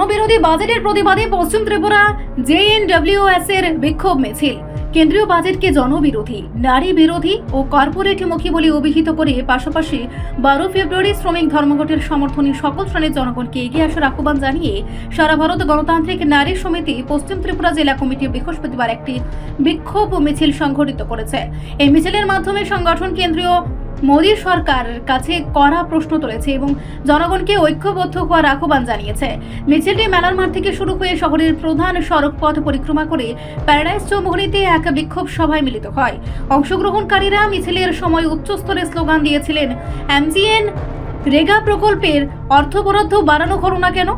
জনবিরোধী বাজেটের প্রতিবাদে পশ্চিম ত্রিপুরা জেএনডব্লিউএস এর বিক্ষোভ মিছিল। কেন্দ্রীয় বাজেটকে জনবিরোধী, নারী বিরোধী ও কর্পোরেটমুখী বলে অভিহিত করে পাশাপাশি 12 ফেব্রুয়ারি শ্রমিক ধর্মঘটের সমর্থনে সকল শ্রেণীর জনগণকে এগিয়ে আসার আহ্বান জানিয়ে সারা ভারত গণতান্ত্রিক নারী সমিতি পশ্চিম ত্রিপুরা জেলা কমিটি বৃহস্পতিবার একটি বিক্ষোভ মিছিল সংঘটিত করেছে। এই মিছিলের মাধ্যমে সংগঠন কেন্দ্রীয় মোদী সরকারের কাছে কড়া প্রশ্ন তুলেছে এবং জনগণকে ঐক্যবদ্ধ হওয়ার আহ্বান জানিয়েছে। মিছিলটি মেলার মাঠ থেকে শুরু হয়ে শহরের প্রধান সড়ক পথ পরিক্রমা করে প্যারাডাইস চৌমুহনীতে এক বিক্ষোভ সভায় মিলিত হয়। অংশগ্রহণকারীরা মিছিলের সময় উচ্চস্তরে স্লোগান দিয়েছিলেন, এমজিএন রেগা প্রকল্পের অর্থ বরাদ্দ বাড়ানো হলো না কেন?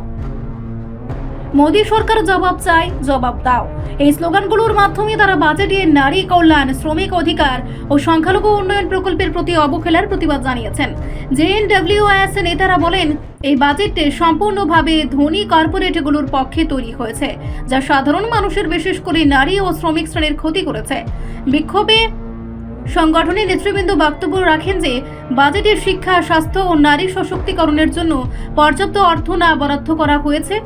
মোদী সরকার জবাব চাই, জবাব দাও। এই স্লোগানগুলোর মাধ্যমে তারা বাজেটে নারী কল্যাণ, শ্রমিক অধিকার ও সংখ্যালঘু উন্নয়ন প্রকল্পের প্রতি অবহেলার প্রতিবাদ জানিয়েছেন। জেএনডব্লিউএস নেতারা বলেন, এই বাজেটে সম্পূর্ণভাবে ধনী কর্পোরেটগুলোর পক্ষে তৈরি হয়েছে, যা সাধারণ মানুষের বিশেষ করে নারী ও শ্রমিক শ্রেণীর ক্ষতি করেছে। বিক্ষোভে সংগঠনের নেতৃবৃন্দ বক্তব্য রাখেন যে বাজেটের শিক্ষা, স্বাস্থ্য ও নারী সশক্তিকরণের জন্য পর্যাপ্ত অর্থ না বরাদ্দ করা হয়েছে,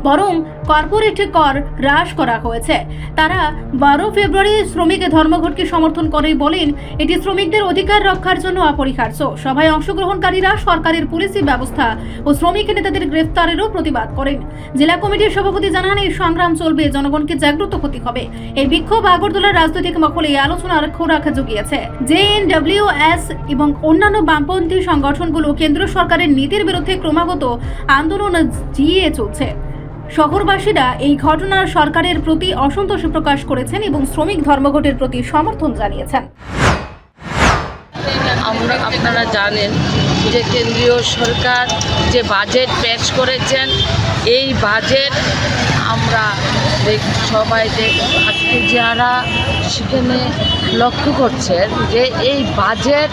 বরং কর্পোরেট কর হ্রাস করা হয়েছে। তারা 12 ফেব্রুয়ারি শ্রমিক ধর্মঘটকে সমর্থন করে বলেন, এটি শ্রমিকদের অধিকার রক্ষার জন্য অপরিহার্য। সভায় অংশগ্রহণকারীরা সরকারের পুলিশি ব্যবস্থা ও শ্রমিক নেতাদের গ্রেফতারেরও প্রতিবাদ করেন। জেলা কমিটির সভাপতি জানান, এই সংগ্রাম চলবে, জনগণকে জাগ্রত হতে হবে। এই বিক্ষোভ আগরতলার রাজনৈতিক মহলে আলোচনার খোরাক জুগিয়েছে। জেএনডব্লিউএস এবং অন্যান্য বামপন্থী সংগঠনগুলো কেন্দ্র সরকারের নীতির বিরুদ্ধে ক্রমাগত আন্দোলন জিয়ে চলছে। শহরবাসীরা এই ঘটনার সরকারের প্রতি অসন্তোষ প্রকাশ করেছেন এবং শ্রমিক ধর্মঘটের প্রতি সমর্থন জানিয়েছেন। আপনারা জানেন যে কেন্দ্রীয় সরকার যে বাজেট পেশ করেছেন, এই বাজেট আমরা সবাই আজকে যারা সেখানে লক্ষ্য করছেন যে এই বাজেট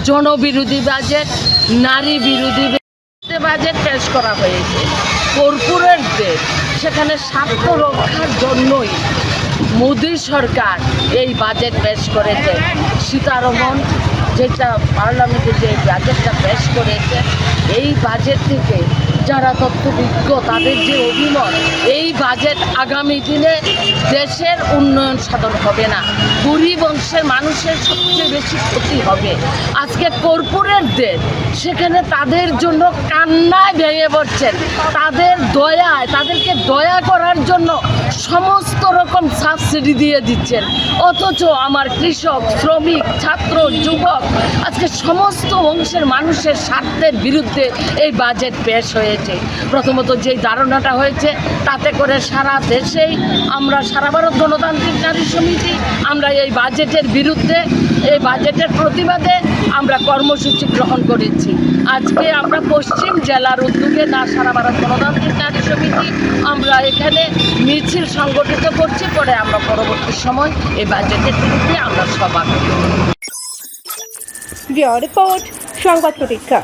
জনবিরোধী বাজেট, নারী বিরোধী বাজেট পেশ করা হয়েছে। কর্পোরেটদের সেখানে স্বার্থ রক্ষার জন্যই মোদী সরকার এই বাজেট পেশ করেছে। সীতারমণ যেটা পার্লামেন্টে যে বাজেটটা পেশ করেছে, এই বাজেট থেকে যারা তথ্যবিজ্ঞ তাদের যে অভিমত, এই বাজেট আগামী দিনে দেশের উন্নয়ন সাধন হবে না, গরিব অংশের মানুষের সবচেয়ে বেশি ক্ষতি হবে। আজকে কর্পোরেটদের সেখানে তাদের জন্য কান্নায় ভেঙে পড়ছেন, তাদের দয়ায়, তাদেরকে দয়া করার জন্য সমস্ত রকম সাবসিডি দিয়ে দিচ্ছেন, অথচ আমার কৃষক, শ্রমিক, ছাত্র, যুবক আজকে সমস্ত অংশের মানুষের স্বার্থের বিরুদ্ধে এই বাজেট পেশ হয়েছে। প্রথমত যেই ধারণাটা হয়েছে, তাতে করে সারা দেশেই আমরা সারা ভারত গণতান্ত্রিক নারী সমিতি আমরা এই বাজেটের বিরুদ্ধে, এই বাজেটের প্রতিবাদে আমরা কর্মসূচি গ্রহণ করেছি। আজকে আমরা পশ্চিম জেলার উদ্যোগে সারা ভারত গণতান্ত্রিক নারী সমিতি আমরা এখানে মিছিল সংগঠিত করছি। পরে আমরা পরবর্তী সময় এই বাজেটের বিরুদ্ধে আমরা সভা করি। রিপোর্ট সংবাদ প্রতীক্ষা।